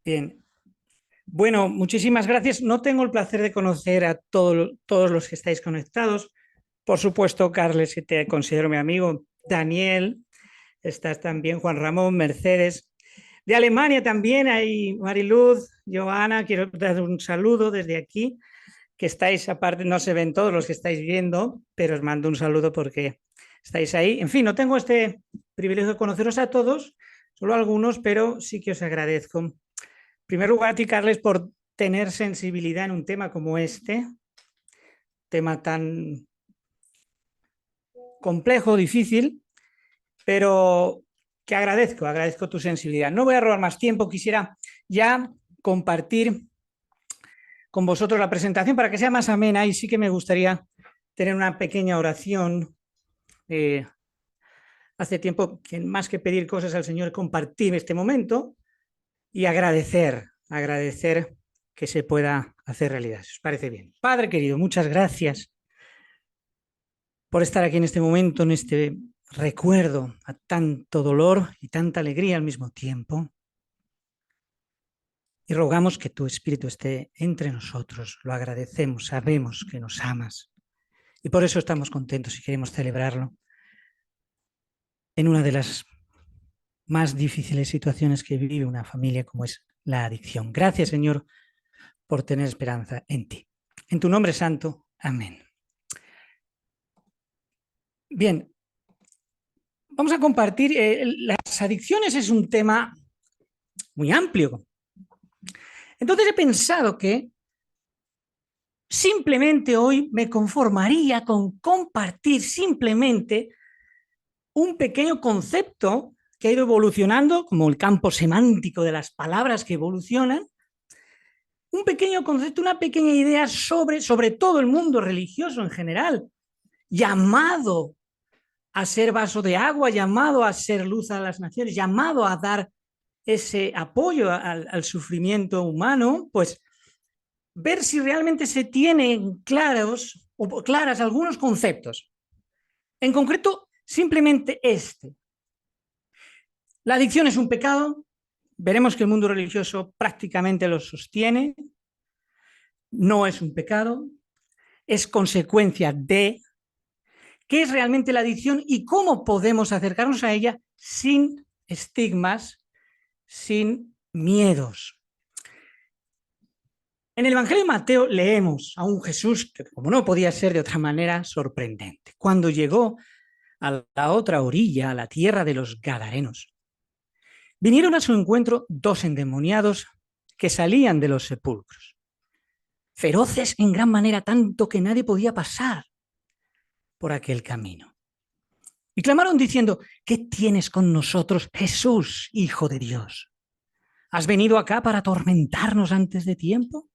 Bien. Bueno, muchísimas gracias. No tengo el placer de conocer a todos los que estáis conectados. Por supuesto, Carles, que te considero mi amigo. Daniel, estás también, Juan Ramón, Mercedes. De Alemania también hay Mariluz, Joana. Quiero dar un saludo desde aquí, que estáis, aparte, no se ven todos los que estáis viendo, pero os mando un saludo porque estáis ahí. En fin, no tengo este privilegio de conoceros a todos, solo a algunos, pero sí que os agradezco. En primer lugar, a ti, Carles, por tener sensibilidad en un tema como este, tema tan complejo, difícil, pero que agradezco tu sensibilidad. No voy a robar más tiempo, quisiera ya compartir con vosotros la presentación para que sea más amena y sí que me gustaría tener una pequeña oración. Eh, Hace tiempo que más que pedir cosas al Señor, compartir este momento y agradecer que se pueda hacer realidad. Si os parece bien. Padre querido, muchas gracias por estar aquí en este momento, en este recuerdo a tanto dolor y tanta alegría al mismo tiempo. Y rogamos que tu Espíritu esté entre nosotros. Lo agradecemos, sabemos que nos amas. Y por eso estamos contentos y queremos celebrarlo en una de las más difíciles situaciones que vive una familia como es la adicción. Gracias, Señor, por tener esperanza en ti. En tu nombre santo. Amén. Bien, vamos a compartir. Las adicciones es un tema muy amplio. Entonces he pensado que simplemente hoy me conformaría con compartir simplemente un pequeño concepto que ha ido evolucionando, como el campo semántico de las palabras que evolucionan, un pequeño concepto, una pequeña idea sobre todo el mundo religioso en general, llamado a ser vaso de agua, llamado a ser luz a las naciones, llamado a dar ese apoyo al sufrimiento humano, pues ver si realmente se tienen claros o claras algunos conceptos. En concreto, simplemente este. La adicción es un pecado. Veremos que el mundo religioso prácticamente lo sostiene. No es un pecado, es consecuencia de qué es realmente la adicción y cómo podemos acercarnos a ella sin estigmas, sin miedos. En el Evangelio de Mateo leemos a un Jesús que, como no podía ser de otra manera, sorprendente. Cuando llegó a la otra orilla, a la tierra de los Gadarenos, vinieron a su encuentro dos endemoniados que salían de los sepulcros, feroces en gran manera, tanto que nadie podía pasar por aquel camino. Y clamaron diciendo: ¿qué tienes con nosotros, Jesús, Hijo de Dios? ¿Has venido acá para atormentarnos antes de tiempo?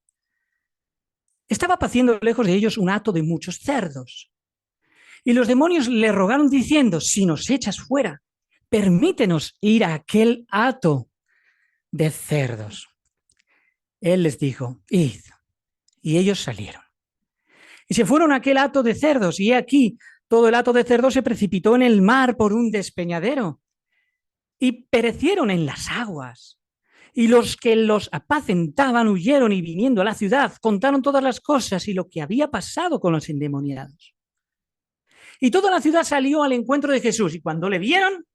Estaba paciendo lejos de ellos un hato de muchos cerdos. Y los demonios le rogaron diciendo: si nos echas fuera, permítenos ir a aquel hato de cerdos. Él les dijo: id. Y ellos salieron. Y se fueron a aquel hato de cerdos, y aquí todo el hato de cerdos se precipitó en el mar por un despeñadero, y perecieron en las aguas. Y los que los apacentaban huyeron y viniendo a la ciudad contaron todas las cosas y lo que había pasado con los endemoniados. Y toda la ciudad salió al encuentro de Jesús y cuando le vieron,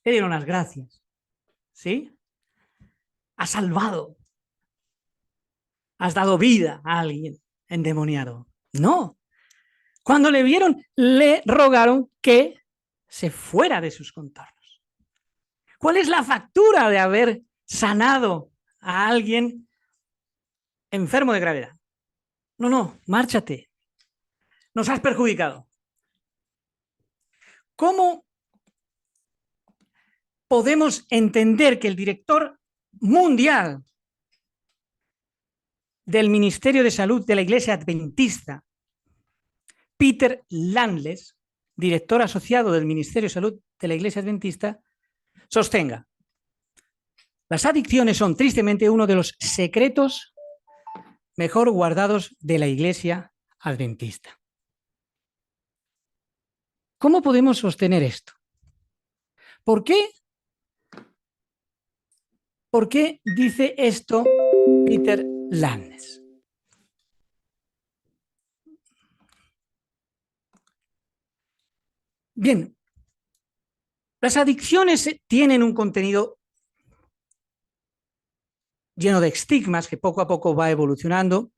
le dieron las gracias. ¿Sí? Has salvado, has dado vida a alguien endemoniado. No. Cuando le vieron, le rogaron que se fuera de sus contornos. ¿Cuál es la factura de haber sanado a alguien enfermo de gravedad? No, no, márchate. Nos has perjudicado. ¿Cómo podemos entender que el director mundial del Ministerio de Salud de la Iglesia Adventista, Peter Landles, director asociado del Ministerio de Salud de la Iglesia Adventista, sostenga: las adicciones son tristemente uno de los secretos mejor guardados de la Iglesia Adventista? ¿Cómo podemos sostener esto? ¿Por qué ¿Por qué dice esto Peter Landes? Bien, las adicciones tienen un contenido lleno de estigmas que poco a poco va evolucionando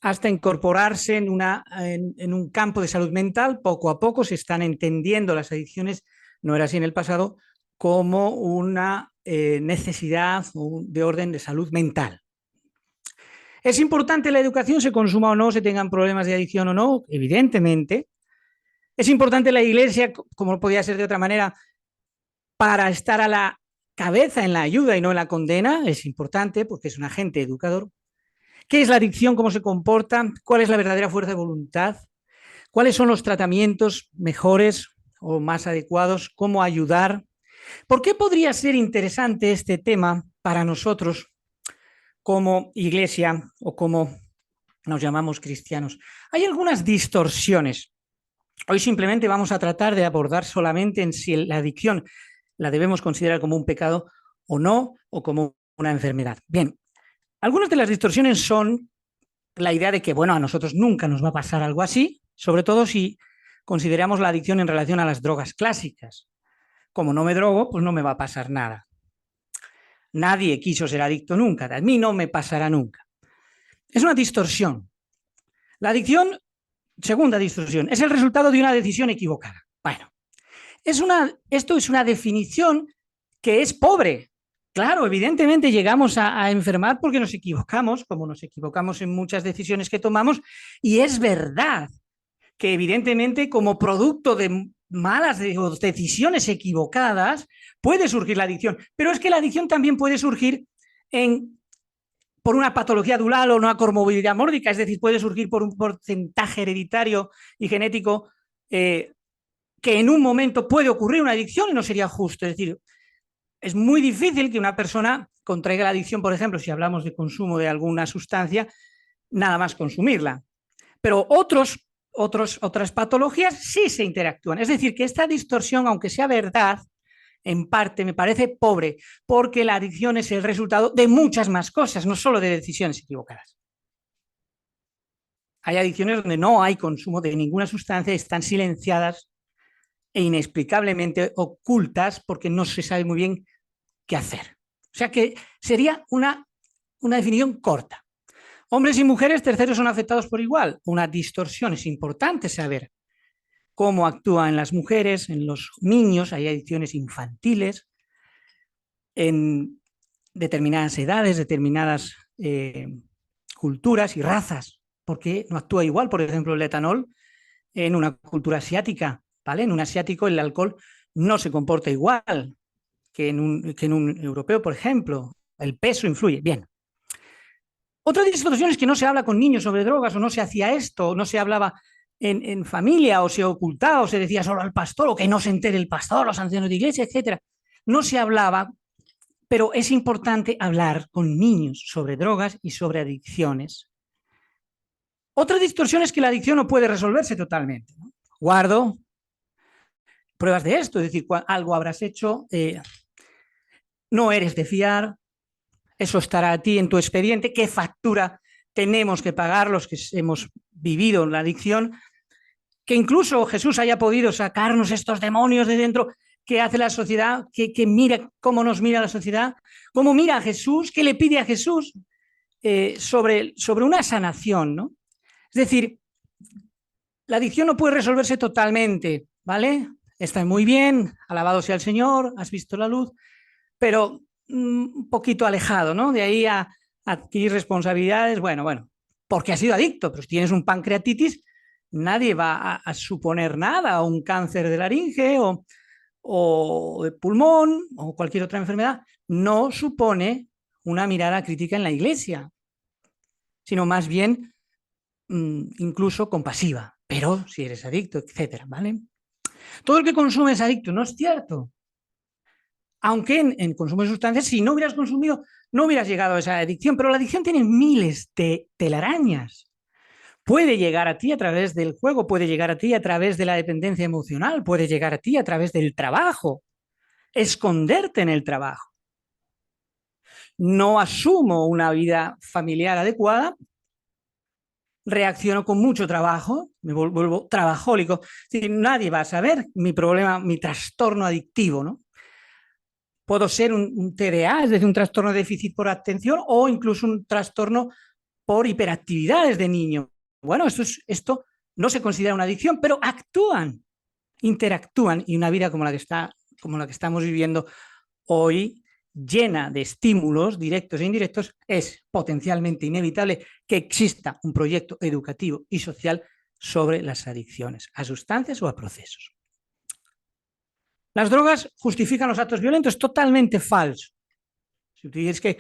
hasta incorporarse en un campo de salud mental. Poco a poco se están entendiendo las adicciones, no era así en el pasado, como una necesidad de orden de salud mental. ¿Es importante la educación, se consuma o no, se tengan problemas de adicción o no? Evidentemente. ¿Es importante la iglesia, como no podía ser de otra manera, para estar a la cabeza en la ayuda y no en la condena? Es importante porque es un agente educador. ¿Qué es la adicción? ¿Cómo se comporta? ¿Cuál es la verdadera fuerza de voluntad? ¿Cuáles son los tratamientos mejores o más adecuados? ¿Cómo ayudar? ¿Por qué podría ser interesante este tema para nosotros como iglesia o como nos llamamos cristianos? Hay algunas distorsiones. Hoy simplemente vamos a tratar de abordar solamente en si la adicción la debemos considerar como un pecado o no, o como una enfermedad. Bien, algunas de las distorsiones son la idea de que, bueno, a nosotros nunca nos va a pasar algo así, sobre todo si consideramos la adicción en relación a las drogas clásicas. Como no me drogo, pues no me va a pasar nada. Nadie quiso ser adicto nunca, a mí no me pasará nunca. Es una distorsión. La adicción, segunda distorsión, es el resultado de una decisión equivocada. Bueno, esto es una definición que es pobre. Claro, evidentemente llegamos a enfermar porque nos equivocamos, como nos equivocamos en muchas decisiones que tomamos, y es verdad que evidentemente como producto de malas decisiones equivocadas puede surgir la adicción, pero es que la adicción también puede surgir por una patología dural o una comorbilidad mórbica, es decir, puede surgir por un porcentaje hereditario y genético que en un momento puede ocurrir una adicción y no sería justo. Es decir, es muy difícil que una persona contraiga la adicción, por ejemplo, si hablamos de consumo de alguna sustancia, nada más consumirla. Pero otras patologías sí se interactúan. Es decir, que esta distorsión, aunque sea verdad, en parte me parece pobre, porque la adicción es el resultado de muchas más cosas, no solo de decisiones equivocadas. Hay adicciones donde no hay consumo de ninguna sustancia, están silenciadas e inexplicablemente ocultas porque no se sabe muy bien qué hacer. O sea que sería una definición corta. Hombres y mujeres terceros son afectados por igual. Una distorsión. Es importante saber cómo actúan las mujeres, en los niños, hay adicciones infantiles, en determinadas edades, determinadas culturas y razas, porque no actúa igual, por ejemplo, el etanol en una cultura asiática, ¿vale? En un asiático el alcohol no se comporta igual que en un europeo, por ejemplo. El peso influye. Bien. Otra distorsión es que no se habla con niños sobre drogas o no se hacía esto, no se hablaba en familia o se ocultaba o se decía solo al pastor o que no se entere el pastor, los ancianos de iglesia, etcétera. No se hablaba, pero es importante hablar con niños sobre drogas y sobre adicciones. Otra distorsión es que la adicción no puede resolverse totalmente, ¿no? Guardo pruebas de esto, es decir, algo habrás hecho, no eres de fiar, eso estará a ti en tu expediente, qué factura tenemos que pagar los que hemos vivido en la adicción, que incluso Jesús haya podido sacarnos estos demonios de dentro. ¿Qué hace la sociedad? ¿Qué mira, cómo nos mira la sociedad? ¿Cómo mira a Jesús? ¿Qué le pide a Jesús sobre una sanación, ¿no? Es decir, la adicción no puede resolverse totalmente, ¿vale? Está muy bien, alabado sea el Señor, has visto la luz, pero un poquito alejado, ¿no? De ahí a adquirir responsabilidades, bueno, porque has sido adicto, pero si tienes un pancreatitis, nadie va a suponer nada, o un cáncer de laringe, o de pulmón, o cualquier otra enfermedad, no supone una mirada crítica en la iglesia, sino más bien incluso compasiva. Pero si eres adicto, etcétera, ¿vale? Todo el que consume es adicto, no es cierto. Aunque en consumo de sustancias, si no hubieras consumido, no hubieras llegado a esa adicción, pero la adicción tiene miles de telarañas. Puede llegar a ti a través del juego, puede llegar a ti a través de la dependencia emocional, puede llegar a ti a través del trabajo, esconderte en el trabajo. no asumo una vida familiar adecuada, reacciono con mucho trabajo, me vuelvo trabajólico. Es decir, nadie va a saber mi problema, mi trastorno adictivo, ¿no? Puedo ser un TDA, es decir, un trastorno de déficit por atención, o incluso un trastorno por hiperactividades de niño. Bueno, esto no se considera una adicción, pero actúan, interactúan, y una vida como la que estamos viviendo hoy, llena de estímulos directos e indirectos, es potencialmente inevitable que exista un proyecto educativo y social sobre las adicciones a sustancias o a procesos. Las drogas justifican los actos violentos, totalmente falso. Si tú dices que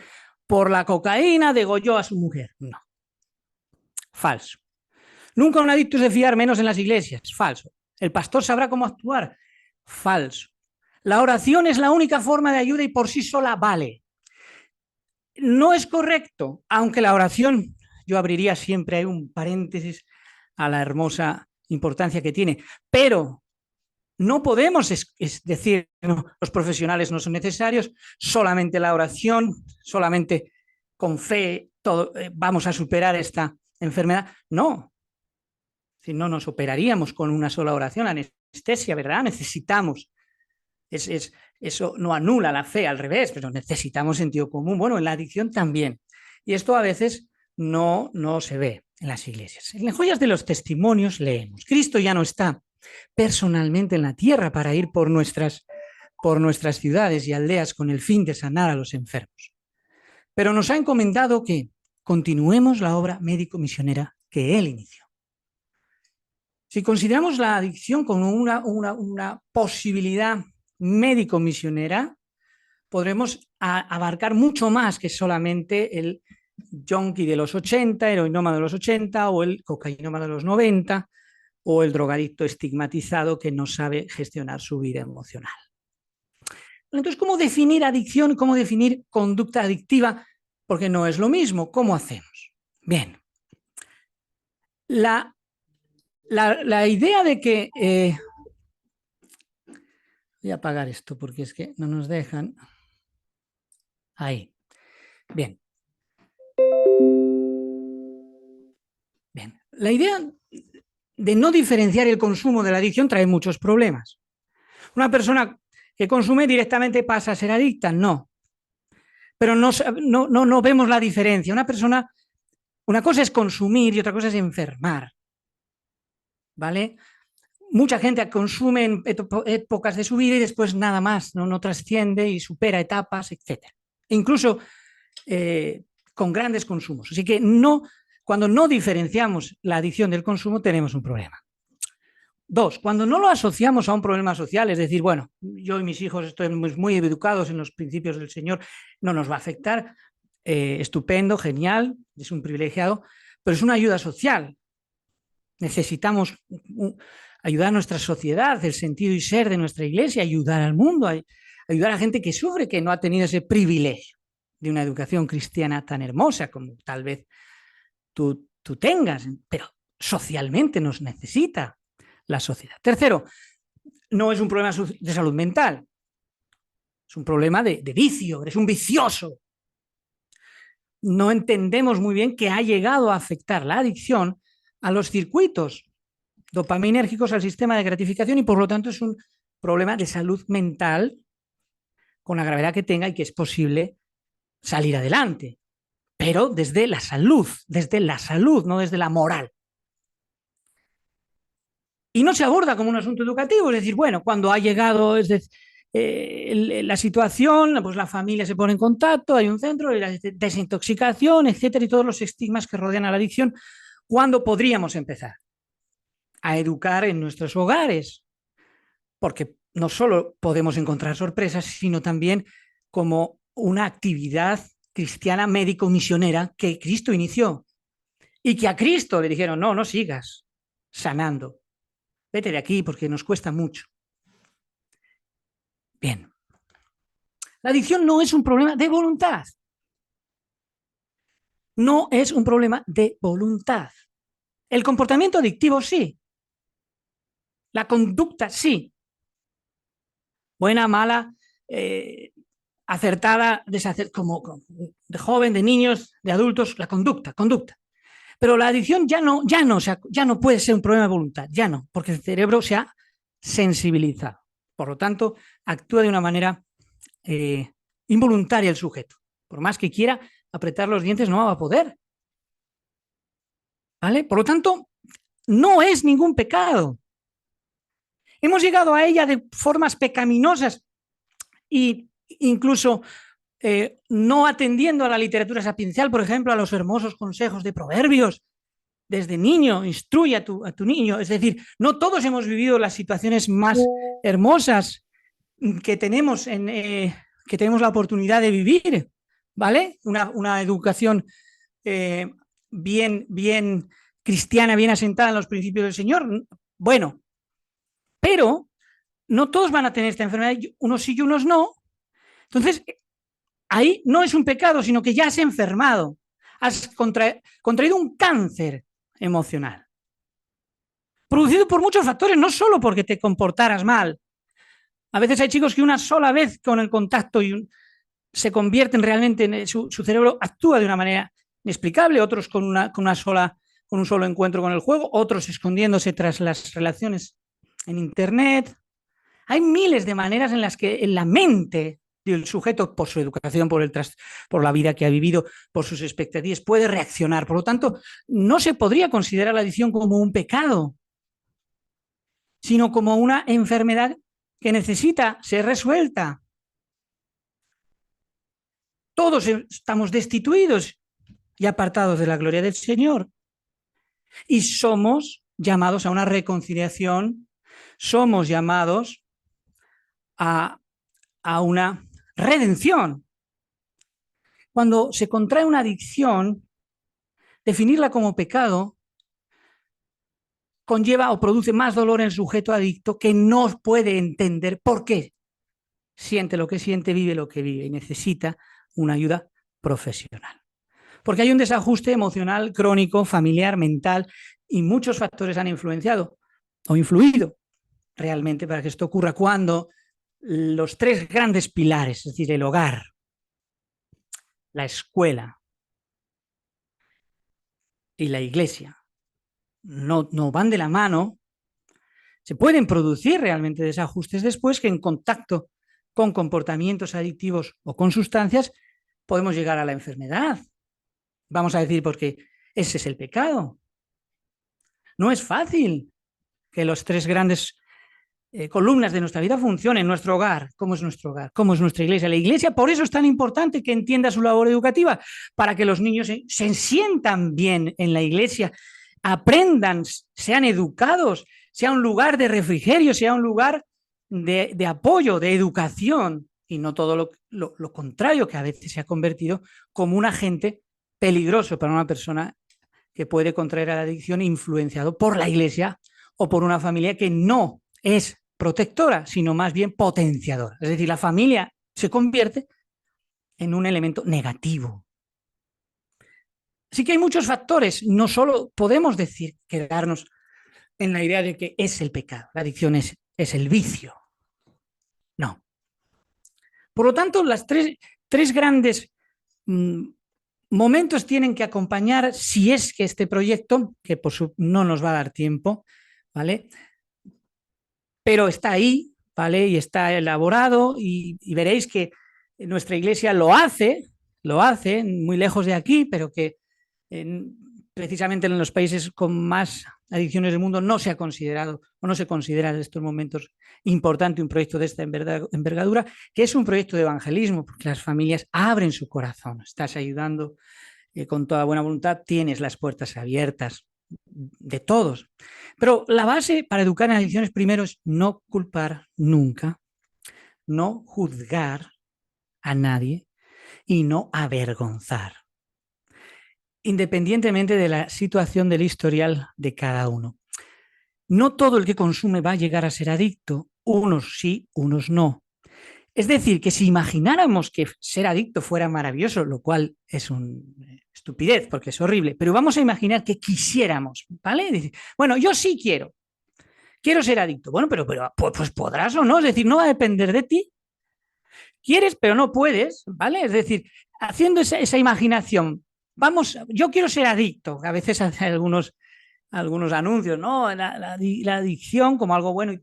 por la cocaína degolló a su mujer, no, falso. Nunca un adicto es de fiar, menos en las iglesias, falso. El pastor sabrá cómo actuar, falso. La oración es la única forma de ayuda y por sí sola vale. No es correcto, aunque la oración, yo abriría siempre un paréntesis a la hermosa importancia que tiene, pero no podemos decir, no, los profesionales no son necesarios, solamente la oración, solamente con fe vamos a superar esta enfermedad. No, si no nos operaríamos con una sola oración, anestesia, ¿verdad? Necesitamos. Eso no anula la fe, al revés, pero necesitamos sentido común. Bueno, en la adicción también. Y esto a veces no se ve en las iglesias. En las joyas de los testimonios leemos: Cristo ya no está personalmente en la tierra para ir por nuestras ciudades y aldeas con el fin de sanar a los enfermos, pero nos ha encomendado que continuemos la obra médico-misionera que Él inició. Si consideramos la adicción como una posibilidad médico-misionera, podremos abarcar mucho más que solamente el yonki de los 80, heroinómano de los 80, o el cocainómano de los 90, o el drogadicto estigmatizado que no sabe gestionar su vida emocional. Entonces, ¿cómo definir adicción? ¿Cómo definir conducta adictiva? Porque no es lo mismo. ¿Cómo hacemos? Bien. La idea de que... voy a apagar esto porque es que no nos dejan. Ahí. Bien. Bien. La idea de no diferenciar el consumo de la adicción trae muchos problemas. Una persona que consume directamente pasa a ser adicta, no. Pero no vemos la diferencia. Una cosa es consumir y otra cosa es enfermar. ¿Vale? Mucha gente consume en épocas de su vida y después nada más, no trasciende y supera etapas, etc. Incluso con grandes consumos. Así que cuando no diferenciamos la adicción del consumo, tenemos un problema. Dos, cuando no lo asociamos a un problema social, es decir, bueno, yo y mis hijos estamos muy educados en los principios del Señor, no nos va a afectar, estupendo, genial, es un privilegiado, pero es una ayuda social. Necesitamos ayudar a nuestra sociedad, el sentido y ser de nuestra iglesia, ayudar al mundo, ayudar a gente que sufre, que no ha tenido ese privilegio de una educación cristiana tan hermosa como tal vez tú tengas, pero socialmente nos necesita la sociedad. Tercero, no es un problema de salud mental, es un problema de vicio, eres un vicioso. No entendemos muy bien que ha llegado a afectar la adicción a los circuitos dopaminérgicos, al sistema de gratificación, y por lo tanto es un problema de salud mental con la gravedad que tenga y que es posible salir adelante, pero desde la salud, no desde la moral. Y no se aborda como un asunto educativo, es decir, bueno, cuando ha llegado la situación, pues la familia se pone en contacto, hay un centro de la desintoxicación, etcétera, y todos los estigmas que rodean a la adicción. ¿Cuándo podríamos empezar a educar en nuestros hogares? Porque no solo podemos encontrar sorpresas, sino también como una actividad cristiana médico-misionera que Cristo inició y que a Cristo le dijeron: no sigas sanando, vete de aquí porque nos cuesta mucho. Bien, la adicción no es un problema de voluntad. No es un problema de voluntad. El comportamiento adictivo sí. La conducta sí. Buena, mala, acertada, como de joven, de niños, de adultos, la conducta. Pero la adicción ya no puede ser un problema de voluntad, ya no, porque el cerebro se ha sensibilizado. Por lo tanto, actúa de una manera involuntaria el sujeto. Por más que quiera apretar los dientes, no va a poder. ¿Vale? Por lo tanto, no es ningún pecado. Hemos llegado a ella de formas pecaminosas e incluso no atendiendo a la literatura sapiencial, por ejemplo, a los hermosos consejos de Proverbios. Desde niño, instruye a tu niño. Es decir, no todos hemos vivido las situaciones más hermosas que tenemos, que tenemos la oportunidad de vivir, ¿vale? Una educación bien cristiana, bien asentada en los principios del Señor. Bueno, pero no todos van a tener esta enfermedad, unos sí y unos no. Entonces, ahí no es un pecado, sino que ya has enfermado, has contraído un cáncer emocional, producido por muchos factores, no solo porque te comportaras mal. A veces hay chicos que una sola vez con el contacto se convierten realmente en su cerebro actúa de una manera inexplicable, otros con un solo encuentro con el juego, otros escondiéndose tras las relaciones en internet. Hay miles de maneras en las que en la mente del sujeto, por su educación, por la vida que ha vivido, por sus expectativas, puede reaccionar. Por lo tanto, no se podría considerar la adicción como un pecado, sino como una enfermedad que necesita ser resuelta. Todos estamos destituidos y apartados de la gloria del Señor. Y somos llamados a una reconciliación, somos llamados a una redención. Cuando se contrae una adicción, definirla como pecado conlleva o produce más dolor en el sujeto adicto, que no puede entender por qué siente lo que siente, vive lo que vive y necesita una ayuda profesional. Porque hay un desajuste emocional, crónico, familiar, mental, y muchos factores han influenciado o influido realmente para que esto ocurra, cuando los tres grandes pilares, es decir, el hogar, la escuela y la iglesia, no van de la mano, se pueden producir realmente desajustes después, que en contacto con comportamientos adictivos o con sustancias podemos llegar a la enfermedad. Vamos a decir, porque ese es el pecado. No es fácil que los tres grandes columnas de nuestra vida funcionen. Nuestro hogar, ¿cómo es nuestro hogar? ¿Cómo es nuestra iglesia? La iglesia, por eso es tan importante que entienda su labor educativa, para que los niños se sientan bien en la iglesia, aprendan, sean educados, sea un lugar de refrigerio, sea un lugar de apoyo, de educación, y no todo lo contrario, que a veces se ha convertido como un agente peligroso para una persona que puede contraer a la adicción, influenciado por la iglesia o por una familia que no es protectora, sino más bien potenciadora. Es decir, la familia se convierte en un elemento negativo. Así que hay muchos factores. No solo podemos quedarnos en la idea de que es el pecado, la adicción es el vicio. No. Por lo tanto, las tres grandes momentos tienen que acompañar, si es que este proyecto, que no nos va a dar tiempo, ¿vale?, pero está ahí, ¿vale?, y está elaborado, y veréis que nuestra iglesia lo hace, muy lejos de aquí, pero que precisamente en los países con más adicciones del mundo no se ha considerado o no se considera en estos momentos importante un proyecto de esta envergadura, que es un proyecto de evangelismo, porque las familias abren su corazón, estás ayudando con toda buena voluntad, tienes las puertas abiertas de todos. Pero la base para educar en adicciones primero es no culpar nunca, no juzgar a nadie y no avergonzar, independientemente de la situación del historial de cada uno. No todo el que consume va a llegar a ser adicto, unos sí, unos no. Es decir, que si imagináramos que ser adicto fuera maravilloso, lo cual es una estupidez porque es horrible, pero vamos a imaginar que quisiéramos, ¿vale? Bueno, yo sí quiero ser adicto. Bueno, pero pues podrás o no, es decir, no va a depender de ti. Quieres, pero no puedes, ¿vale? Es decir, haciendo esa imaginación, vamos, yo quiero ser adicto, a veces hace algunos anuncios, ¿no? La adicción como algo bueno,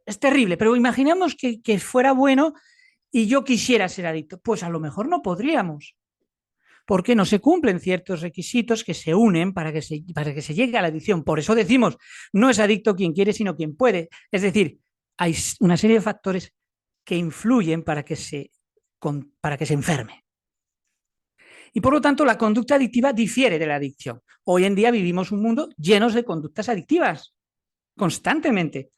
es terrible, pero imaginemos que fuera bueno y yo quisiera ser adicto, pues a lo mejor no podríamos, porque no se cumplen ciertos requisitos que se unen para que se llegue a la adicción. Por eso decimos, no es adicto quien quiere, sino quien puede. Es decir, hay una serie de factores que influyen para que se enferme. Y por lo tanto, la conducta adictiva difiere de la adicción. Hoy en día vivimos un mundo lleno de conductas adictivas, constantemente.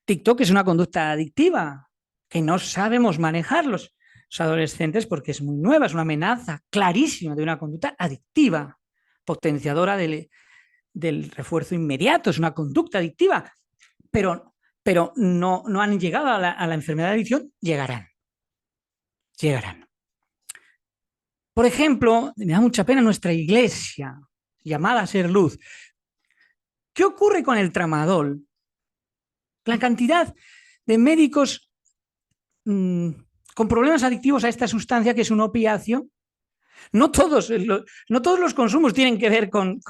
TikTok es una conducta adictiva que no sabemos manejar los adolescentes porque es muy nueva, es una amenaza clarísima de una conducta adictiva, potenciadora del refuerzo inmediato, es una conducta adictiva, pero no han llegado a la enfermedad de adicción, llegarán. Por ejemplo, me da mucha pena nuestra iglesia, llamada a ser luz. ¿Qué ocurre con el tramadol? La cantidad de médicos con problemas adictivos a esta sustancia que es un opiáceo. No todos los consumos tienen que ver con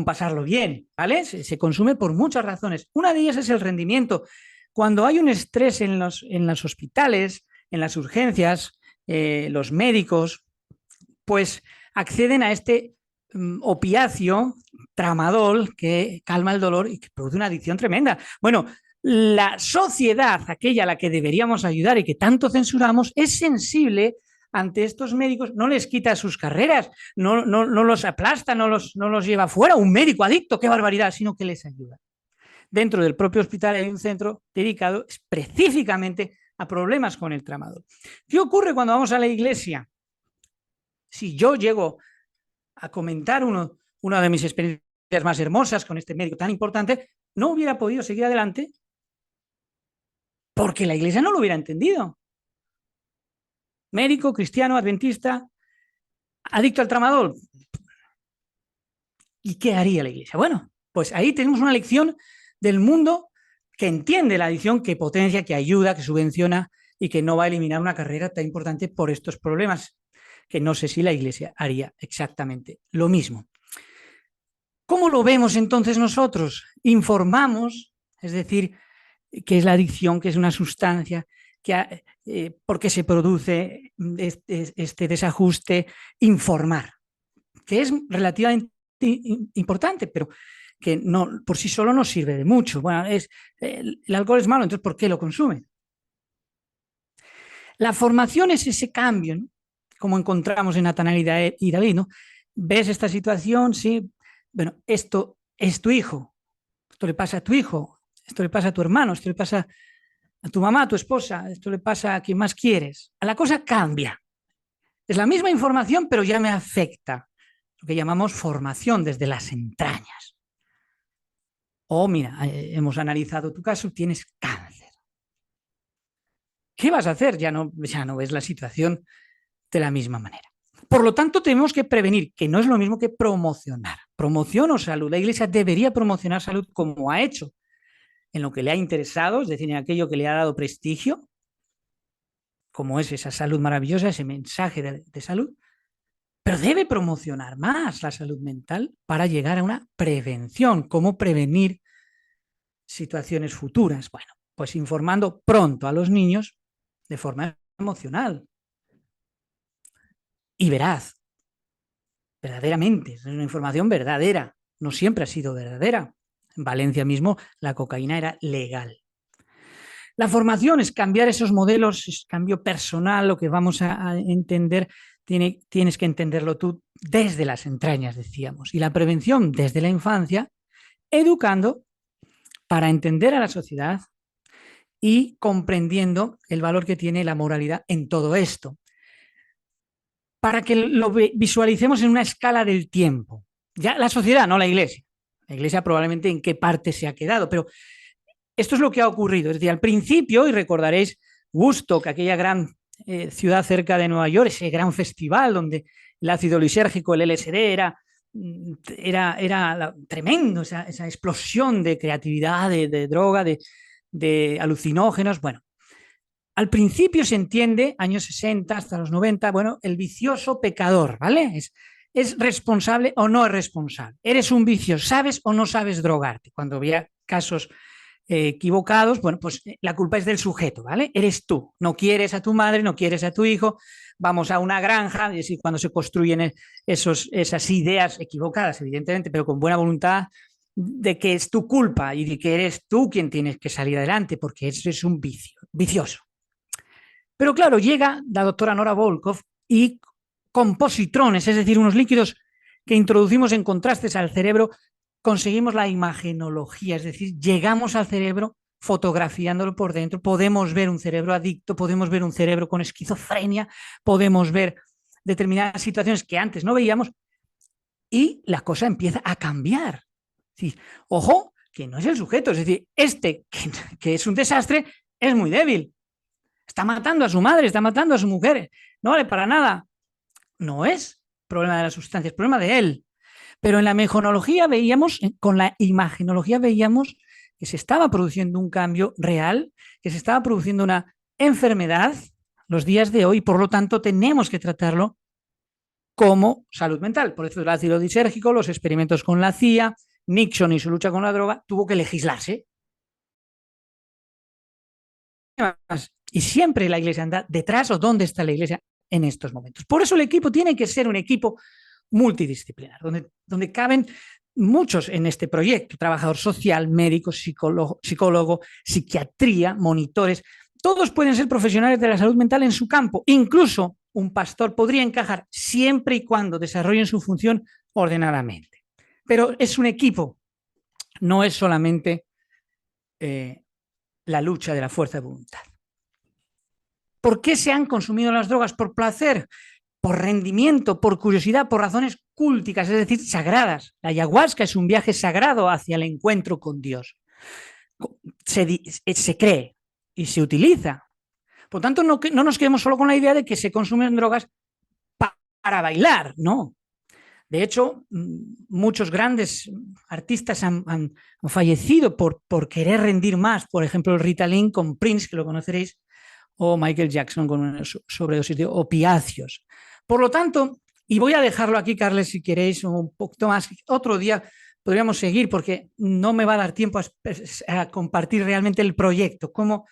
pasarlo bien, ¿vale? Se consume por muchas razones. Una de ellas es el rendimiento. Cuando hay un estrés en los hospitales, en las urgencias, los médicos, pues acceden a este opiáceo, tramadol, que calma el dolor y que produce una adicción tremenda. Bueno, la sociedad, aquella a la que deberíamos ayudar y que tanto censuramos, es sensible ante estos médicos, no les quita sus carreras, no los aplasta, no los lleva fuera, un médico adicto, qué barbaridad, sino que les ayuda. Dentro del propio hospital hay un centro dedicado específicamente a problemas con el tramadol. ¿Qué ocurre cuando vamos a la iglesia? Si yo llego a comentar una de mis experiencias más hermosas con este médico tan importante, no hubiera podido seguir adelante porque la iglesia no lo hubiera entendido. Médico, cristiano, adventista, adicto al tramadol. ¿Y qué haría la iglesia? Bueno, pues ahí tenemos una lección del mundo que entiende la adicción, que potencia, que ayuda, que subvenciona y que no va a eliminar una carrera tan importante por estos problemas, que no sé si la iglesia haría exactamente lo mismo. ¿Cómo lo vemos entonces nosotros? Informamos, es decir, qué es la adicción, qué es una sustancia, por qué se produce este desajuste, informar, que es relativamente importante, pero que no, por sí solo no sirve de mucho. Bueno, el alcohol es malo, entonces ¿por qué lo consumen? La formación es ese cambio, ¿no? Como encontramos en Natanael y David, ¿no? ¿Ves esta situación? Sí. Bueno, esto es tu hijo, esto le pasa a tu hijo, esto le pasa a tu hermano, esto le pasa a tu mamá, a tu esposa, esto le pasa a quien más quieres. La cosa cambia. Es la misma información, pero ya me afecta. Lo que llamamos formación desde las entrañas. O mira, hemos analizado tu caso, tienes cáncer. ¿Qué vas a hacer? Ya no ves la situación de la misma manera. Por lo tanto, tenemos que prevenir, que no es lo mismo que promocionar. Promoción o salud. La Iglesia debería promocionar salud como ha hecho en lo que le ha interesado, es decir, en aquello que le ha dado prestigio, como es esa salud maravillosa, ese mensaje de salud, pero debe promocionar más la salud mental para llegar a una prevención, cómo prevenir situaciones futuras. Bueno, pues informando pronto a los niños de forma emocional y veraz, verdaderamente, es una información verdadera, no siempre ha sido verdadera. En Valencia mismo la cocaína era legal. La formación es cambiar esos modelos, es cambio personal, lo que vamos a entender, tienes que entenderlo tú desde las entrañas, decíamos, y la prevención desde la infancia, educando para entender a la sociedad y comprendiendo el valor que tiene la moralidad en todo esto, para que lo visualicemos en una escala del tiempo. Ya la sociedad, no la iglesia. La iglesia probablemente en qué parte se ha quedado, pero esto es lo que ha ocurrido. Es decir, al principio, y recordaréis Woodstock, aquella gran ciudad cerca de Nueva York, ese gran festival donde el ácido lisérgico, el LSD, era tremendo, esa explosión de creatividad, de droga, de alucinógenos. Bueno, al principio se entiende, años 60 hasta los 90, bueno, el vicioso pecador, ¿vale? ¿Es responsable o no es responsable? ¿Eres un vicio? ¿Sabes o no sabes drogarte? Cuando había casos equivocados, bueno, pues la culpa es del sujeto, ¿vale? Eres tú, no quieres a tu madre, no quieres a tu hijo, vamos a una granja, y decir, cuando se construyen esas ideas equivocadas, evidentemente, pero con buena voluntad, de que es tu culpa y de que eres tú quien tienes que salir adelante, porque eso es un vicio, vicioso. Pero claro, llega la doctora Nora Volkow y con positrones, es decir, unos líquidos que introducimos en contrastes al cerebro, conseguimos la imagenología, es decir, llegamos al cerebro fotografiándolo por dentro, podemos ver un cerebro adicto, podemos ver un cerebro con esquizofrenia, podemos ver determinadas situaciones que antes no veíamos y la cosa empieza a cambiar. Sí, ojo, que no es el sujeto, es decir, que es un desastre, es muy débil. Está matando a su madre, está matando a su mujer, no vale para nada. No es problema de la sustancia, es problema de él. Pero en la mejonología veíamos, con la imagenología veíamos que se estaba produciendo un cambio real, que se estaba produciendo una enfermedad los días de hoy, por lo tanto tenemos que tratarlo como salud mental. Por eso el ácido disérgico, los experimentos con la CIA, Nixon y su lucha con la droga, tuvo que legislarse. Y siempre la iglesia anda detrás o dónde está la iglesia en estos momentos. Por eso el equipo tiene que ser un equipo multidisciplinar, donde caben muchos en este proyecto, trabajador social, médico, psicólogo, psiquiatría, monitores, todos pueden ser profesionales de la salud mental en su campo, incluso un pastor podría encajar siempre y cuando desarrollen su función ordenadamente. Pero es un equipo, no es solamente la lucha de la fuerza de voluntad. ¿Por qué se han consumido las drogas? ¿Por placer? ¿Por rendimiento? ¿Por curiosidad? ¿Por razones cúlticas, es decir, sagradas? La ayahuasca es un viaje sagrado hacia el encuentro con Dios. Se cree y se utiliza. Por tanto, no nos quedemos solo con la idea de que se consumen drogas para bailar, no. De hecho, muchos grandes artistas han fallecido por querer rendir más. Por ejemplo, Rita Lee con Prince, que lo conoceréis, o Michael Jackson con una sobredosis de opiáceos. Por lo tanto, y voy a dejarlo aquí, Carles, si queréis un poquito más, otro día podríamos seguir porque no me va a dar tiempo a compartir realmente el proyecto, cómo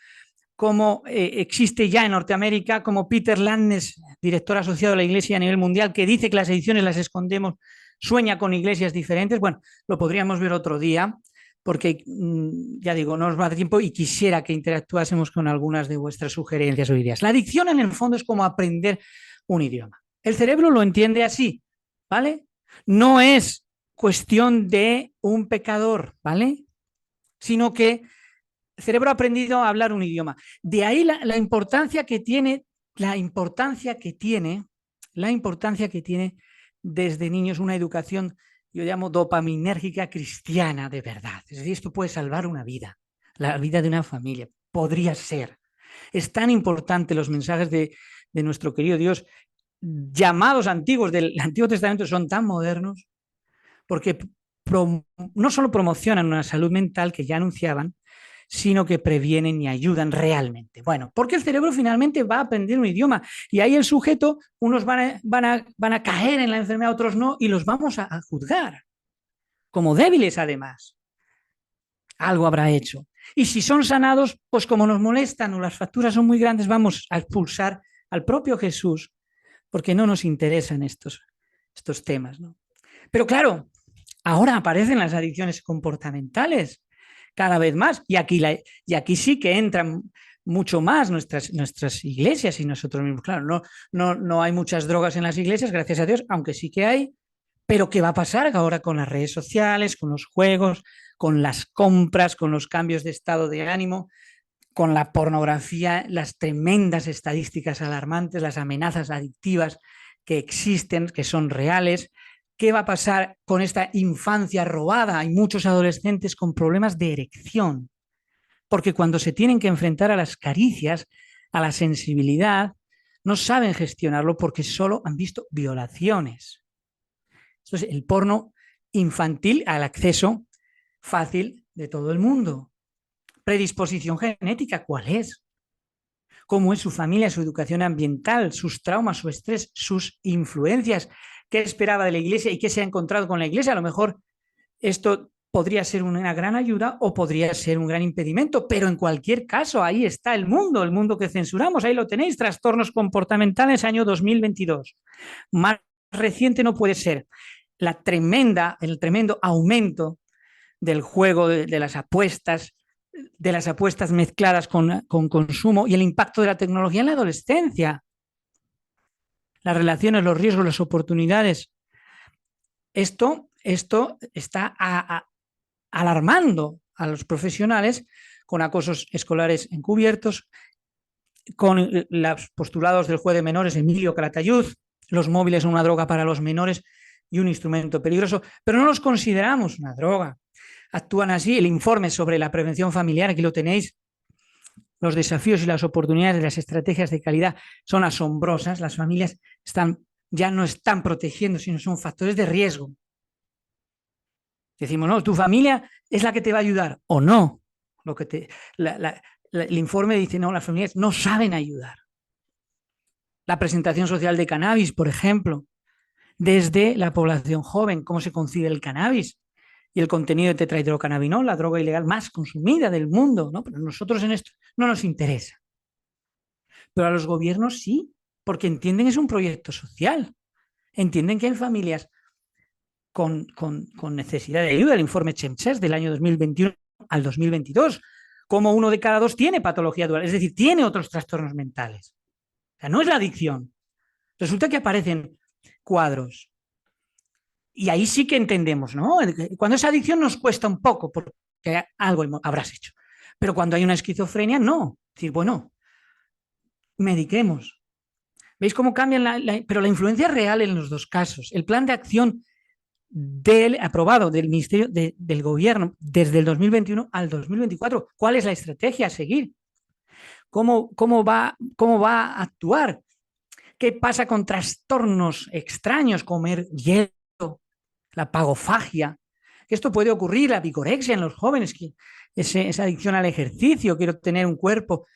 existe ya en Norteamérica, como Peter Landnes, director asociado de la Iglesia a nivel mundial, que dice que las ediciones las escondemos, sueña con iglesias diferentes. Bueno, lo podríamos ver otro día, porque ya digo, no nos va a dar tiempo y quisiera que interactuásemos con algunas de vuestras sugerencias o ideas. La adicción en el fondo es como aprender un idioma. El cerebro lo entiende así, ¿vale? No es cuestión de un pecador, ¿vale? Sino que el cerebro ha aprendido a hablar un idioma. De ahí la importancia que tiene, la importancia que tiene desde niños una educación, yo llamo dopaminérgica cristiana de verdad. Es decir, esto puede salvar una vida, la vida de una familia. Podría ser. Es tan importante los mensajes de nuestro querido Dios, llamados antiguos del Antiguo Testamento, son tan modernos, porque no solo promocionan una salud mental que ya anunciaban, sino que previenen y ayudan realmente. Bueno, porque el cerebro finalmente va a aprender un idioma y ahí el sujeto, unos van a caer en la enfermedad, otros no, y los vamos a juzgar como débiles además. Algo habrá hecho. Y si son sanados, pues como nos molestan o las facturas son muy grandes, vamos a expulsar al propio Jesús, porque no nos interesan estos temas, ¿no? Pero claro, ahora aparecen las adicciones comportamentales cada vez más, y aquí sí que entran mucho más nuestras iglesias y nosotros mismos. Claro, no hay muchas drogas en las iglesias, gracias a Dios, aunque sí que hay. Pero ¿qué va a pasar ahora con las redes sociales, con los juegos, con las compras, con los cambios de estado de ánimo, con la pornografía, las tremendas estadísticas alarmantes, las amenazas adictivas que existen, que son reales? ¿Qué va a pasar con esta infancia robada? Hay muchos adolescentes con problemas de erección, porque cuando se tienen que enfrentar a las caricias, a la sensibilidad, no saben gestionarlo porque solo han visto violaciones. Entonces, el porno infantil al acceso fácil de todo el mundo. Predisposición genética, ¿cuál es? cómo es su familia, su educación ambiental, sus traumas, su estrés, sus influencias, qué esperaba de la Iglesia y qué se ha encontrado con la Iglesia. A lo mejor esto podría ser una gran ayuda o podría ser un gran impedimento, pero en cualquier caso, ahí está el mundo que censuramos, ahí lo tenéis, trastornos comportamentales, año 2022. Más reciente no puede ser el tremendo aumento del juego de las apuestas mezcladas con consumo y el impacto de la tecnología en la adolescencia, las relaciones, los riesgos, las oportunidades. Esto está alarmando a los profesionales con acosos escolares encubiertos, con los postulados del juez de menores Emilio Calatayud, los móviles son una droga para los menores y un instrumento peligroso, pero no los consideramos una droga. Actúan así. El informe sobre la prevención familiar, aquí lo tenéis, los desafíos y las oportunidades de las estrategias de calidad son asombrosas. Las familias ya no están protegiendo, sino son factores de riesgo. Decimos, no, tu familia es la que te va a ayudar, o no. El informe dice, no, las familias no saben ayudar. La presentación social de cannabis, por ejemplo, desde la población joven, cómo se concibe el cannabis y el contenido de tetrahidrocannabinol, la droga ilegal más consumida del mundo, ¿no? Pero a nosotros en esto no nos interesa. Pero a los gobiernos sí, porque entienden que es un proyecto social. Entienden que hay familias con necesidad de ayuda. El informe Chemches del año 2021 al 2022, como 1 de cada 2 tiene patología dual, es decir, tiene otros trastornos mentales. O sea, no es la adicción. Resulta que aparecen cuadros. Y ahí sí que entendemos, ¿no? Cuando es adicción nos cuesta un poco, porque algo habrás hecho. Pero cuando hay una esquizofrenia, no. Es decir, bueno, mediquemos. ¿Veis cómo cambian pero la influencia es real en los dos casos? El plan de acción aprobado del Ministerio del Gobierno desde el 2021 al 2024. ¿Cuál es la estrategia a seguir? ¿Cómo va a actuar? ¿Qué pasa con trastornos extraños? Comer hielo, la pagofagia. Esto puede ocurrir, la vigorexia en los jóvenes, esa adicción al ejercicio, quiero tener un cuerpo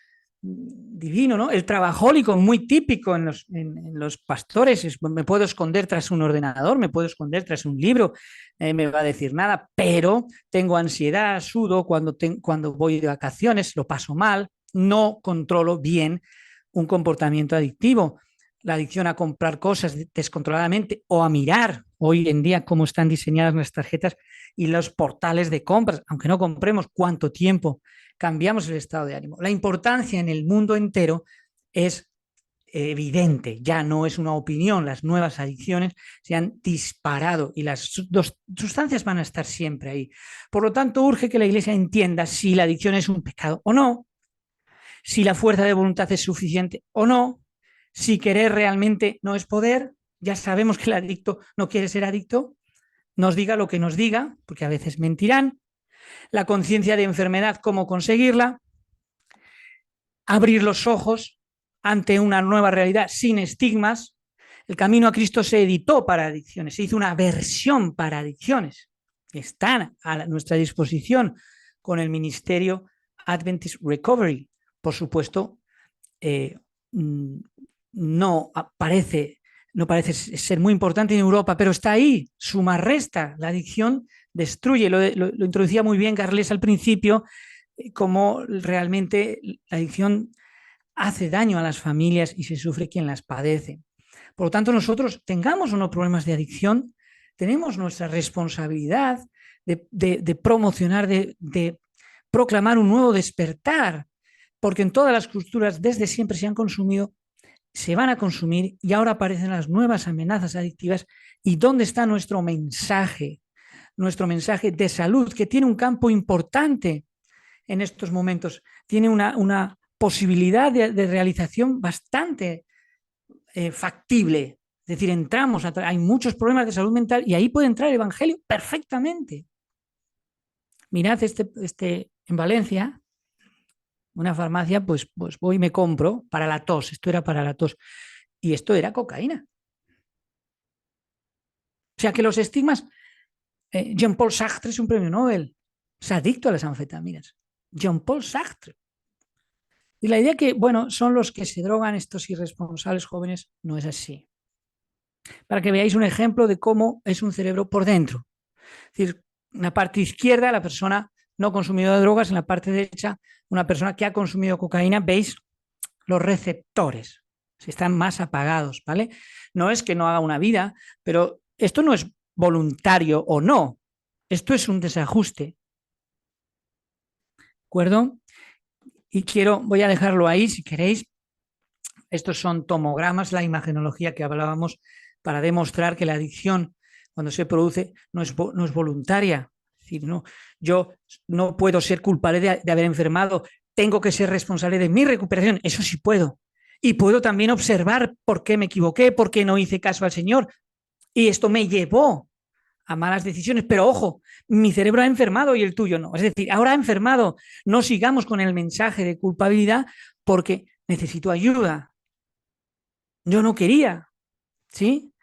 divino, ¿no? El trabajólico, muy típico en los pastores, me puedo esconder tras un ordenador, me puedo esconder tras un libro, me va a decir nada, pero tengo ansiedad, sudo cuando voy de vacaciones, lo paso mal, no controlo bien un comportamiento adictivo. La adicción a comprar cosas descontroladamente o a mirar hoy en día cómo están diseñadas las tarjetas y los portales de compras, aunque no compremos, cuánto tiempo cambiamos el estado de ánimo. La importancia en el mundo entero es evidente, ya no es una opinión, las nuevas adicciones se han disparado y las sustancias van a estar siempre ahí. Por lo tanto, urge que la Iglesia entienda si la adicción es un pecado o no, si la fuerza de voluntad es suficiente o no, si querer realmente no es poder. Ya sabemos que el adicto no quiere ser adicto, nos diga lo que nos diga, porque a veces mentirán. La conciencia de enfermedad, cómo conseguirla, abrir los ojos ante una nueva realidad sin estigmas. El camino a Cristo se editó para adicciones, se hizo una versión para adicciones. Están a nuestra disposición con el Ministerio Adventist Recovery. Por supuesto, no parece ser muy importante en Europa, pero está ahí, suma resta. La adicción destruye, lo introducía muy bien Carles al principio, cómo realmente la adicción hace daño a las familias y se sufre quien las padece. Por lo tanto, nosotros tengamos o no problemas de adicción, tenemos nuestra responsabilidad de promocionar, de proclamar un nuevo despertar, porque en todas las culturas desde siempre se han consumido, se van a consumir y ahora aparecen las nuevas amenazas adictivas. ¿Y dónde está nuestro mensaje? Nuestro mensaje de salud, que tiene un campo importante en estos momentos, tiene una posibilidad de realización bastante factible. Es decir, hay muchos problemas de salud mental y ahí puede entrar el Evangelio perfectamente. Mirad en Valencia, una farmacia, pues voy y me compro para la tos. Esto era para la tos. Y esto era cocaína. O sea que los estigmas... Jean-Paul Sartre es un premio Nobel. Es adicto a las anfetaminas. Jean-Paul Sartre. Y la idea que, bueno, son los que se drogan estos irresponsables jóvenes, no es así. Para que veáis un ejemplo de cómo es un cerebro por dentro. Es decir, en la parte izquierda, la persona no consumidora de drogas, en la parte derecha, una persona que ha consumido cocaína, veis los receptores, si están más apagados, ¿vale? No es que no haga una vida, pero esto no es voluntario o no, esto es un desajuste, ¿de acuerdo? Y voy a dejarlo ahí si queréis. Estos son tomogramas, la imagenología que hablábamos, para demostrar que la adicción, cuando se produce, no es voluntaria. Es decir, no, yo no puedo ser culpable de haber enfermado, tengo que ser responsable de mi recuperación, eso sí puedo. Y puedo también observar por qué me equivoqué, por qué no hice caso al Señor. Y esto me llevó a malas decisiones, pero ojo, mi cerebro ha enfermado y el tuyo no. Es decir, ahora ha enfermado, no sigamos con el mensaje de culpabilidad porque necesito ayuda. Yo no quería, ¿sí?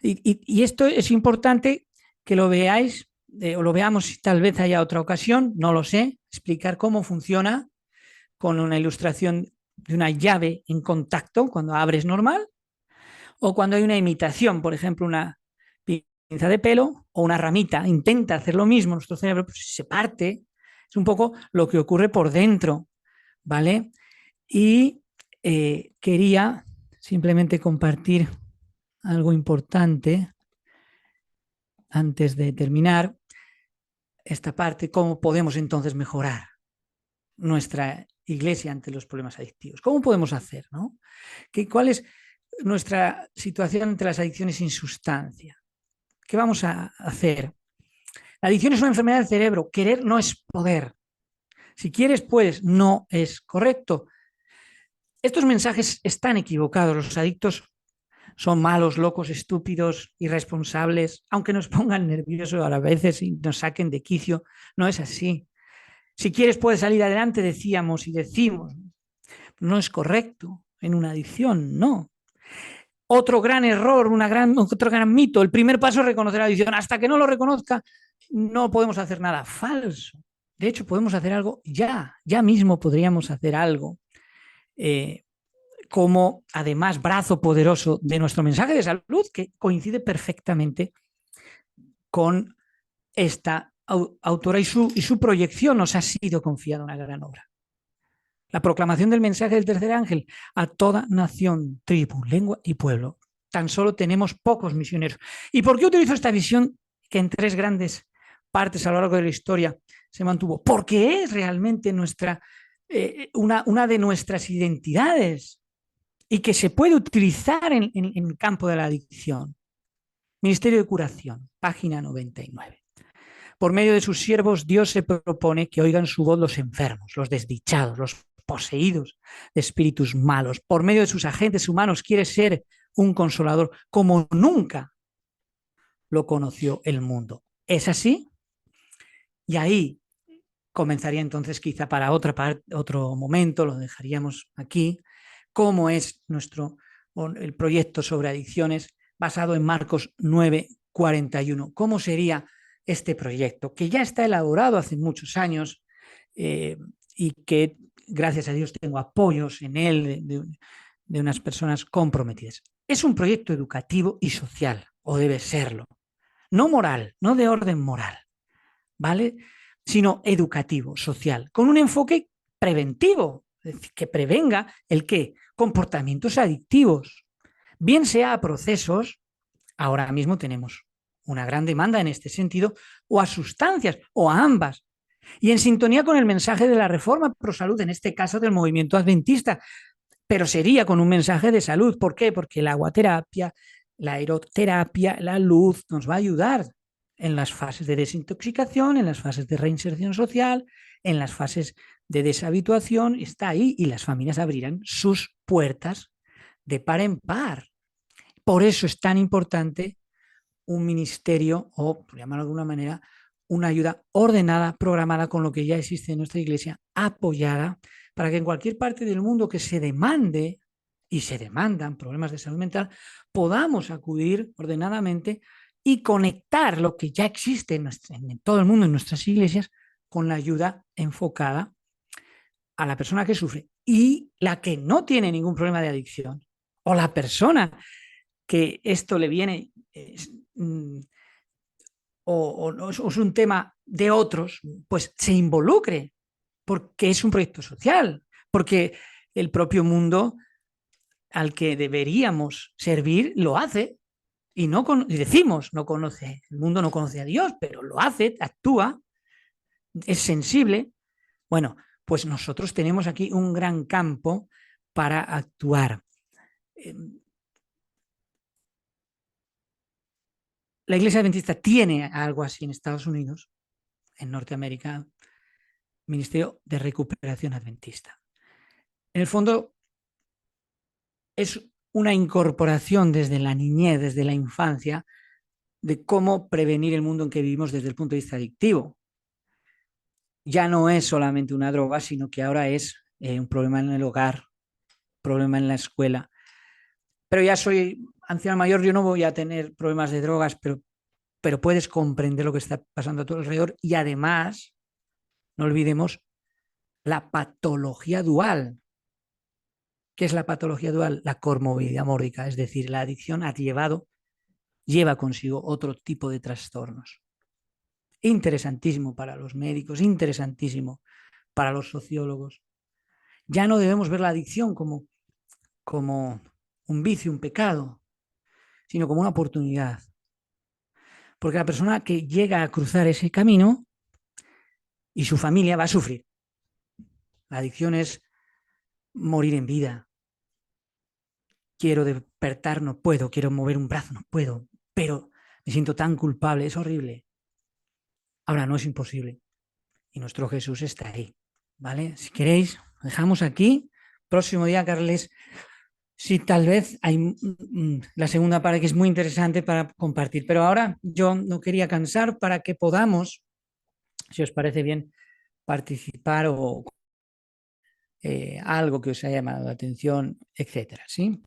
Y esto es importante que lo veáis, o lo veamos si tal vez haya otra ocasión, no lo sé, explicar cómo funciona con una ilustración de una llave en contacto cuando abres normal, o cuando hay una imitación, por ejemplo, una pinza de pelo o una ramita, intenta hacer lo mismo, nuestro cerebro pues, se parte, es un poco lo que ocurre por dentro, ¿vale? Y quería simplemente compartir algo importante antes de terminar esta parte, cómo podemos entonces mejorar nuestra iglesia ante los problemas adictivos. ¿Cómo podemos hacer? ¿No? ¿Cuál es nuestra situación ante las adicciones sin sustancia? ¿Qué vamos a hacer? La adicción es una enfermedad del cerebro. Querer no es poder. Si quieres, puedes. No es correcto. Estos mensajes están equivocados. Los adictos son malos, locos, estúpidos, irresponsables, aunque nos pongan nerviosos a veces y nos saquen de quicio. No es así. Si quieres, puedes salir adelante, decíamos y decimos. No es correcto en una adicción, no. Otro gran error, otro gran mito. El primer paso es reconocer la adicción. Hasta que no lo reconozca, no podemos hacer nada. Falso. De hecho, podemos hacer algo ya mismo podríamos hacer algo. Como además brazo poderoso de nuestro mensaje de salud, que coincide perfectamente con esta autora y su proyección. Nos ha sido confiada una gran obra. La proclamación del mensaje del tercer ángel a toda nación, tribu, lengua y pueblo. Tan solo tenemos pocos misioneros. ¿Y por qué utilizo esta visión que en tres grandes partes a lo largo de la historia se mantuvo? Porque es realmente una de nuestras identidades y que se puede utilizar en el campo de la adicción. Ministerio de Curación, página 99. Por medio de sus siervos, Dios se propone que oigan su voz los enfermos, los desdichados, los poseídos de espíritus malos. Por medio de sus agentes humanos quiere ser un consolador como nunca lo conoció el mundo. ¿Es así? Y ahí comenzaría entonces quizá para otro momento, lo dejaríamos aquí, cómo es el proyecto sobre adicciones basado en Marcos 9:41. ¿Cómo sería este proyecto? Que ya está elaborado hace muchos años y que, gracias a Dios, tengo apoyos en él de unas personas comprometidas. Es un proyecto educativo y social, o debe serlo. No moral, no de orden moral, ¿vale? Sino educativo, social, con un enfoque preventivo, es decir, que prevenga el qué, comportamientos adictivos, bien sea a procesos, ahora mismo tenemos una gran demanda en este sentido, o a sustancias, o a ambas, y en sintonía con el mensaje de la reforma pro salud, en este caso del movimiento adventista, pero sería con un mensaje de salud. ¿Por qué? Porque la aguaterapia, la aeroterapia, la luz nos va a ayudar en las fases de desintoxicación, en las fases de reinserción social, en las fases de deshabituación, está ahí y las familias abrirán sus puertas de par en par. Por eso es tan importante un ministerio o, por llamarlo de alguna manera, una ayuda ordenada, programada con lo que ya existe en nuestra iglesia, apoyada, para que en cualquier parte del mundo que se demande y se demandan problemas de salud mental, podamos acudir ordenadamente y conectar lo que ya existe en todo el mundo, en nuestras iglesias, con la ayuda enfocada a la persona que sufre y la que no tiene ningún problema de adicción, o la persona que esto le viene o es un tema de otros, pues se involucre, porque es un proyecto social, porque el propio mundo al que deberíamos servir lo hace y, y decimos, no conoce, el mundo no conoce a Dios, pero lo hace, actúa, es sensible. Bueno, pues nosotros tenemos aquí un gran campo para actuar. La Iglesia Adventista tiene algo así en Estados Unidos, en Norteamérica, Ministerio de Recuperación Adventista. En el fondo, es una incorporación desde la niñez, desde la infancia, de cómo prevenir el mundo en que vivimos desde el punto de vista adictivo. Ya no es solamente una droga, sino que ahora es un problema en el hogar, problema en la escuela. Pero ya soy anciano mayor, yo no voy a tener problemas de drogas, pero puedes comprender lo que está pasando a tu alrededor y además, no olvidemos, la patología dual. ¿Qué es la patología dual? La comorbilidad mórbica, es decir, la adicción lleva consigo otro tipo de trastornos. Interesantísimo para los médicos, interesantísimo para los sociólogos. Ya no debemos ver la adicción como un vicio, un pecado, sino como una oportunidad. Porque la persona que llega a cruzar ese camino y su familia va a sufrir. La adicción es morir en vida. Quiero despertar, no puedo. Quiero mover un brazo, no puedo. Pero me siento tan culpable, es horrible. Ahora no es imposible. Y nuestro Jesús está ahí. ¿Vale? Si queréis, lo dejamos aquí. Próximo día, Carles, sí, tal vez hay la segunda parte que es muy interesante para compartir. Pero ahora yo no quería cansar para que podamos, si os parece bien, participar o algo que os haya llamado la atención, etcétera. ¿Sí?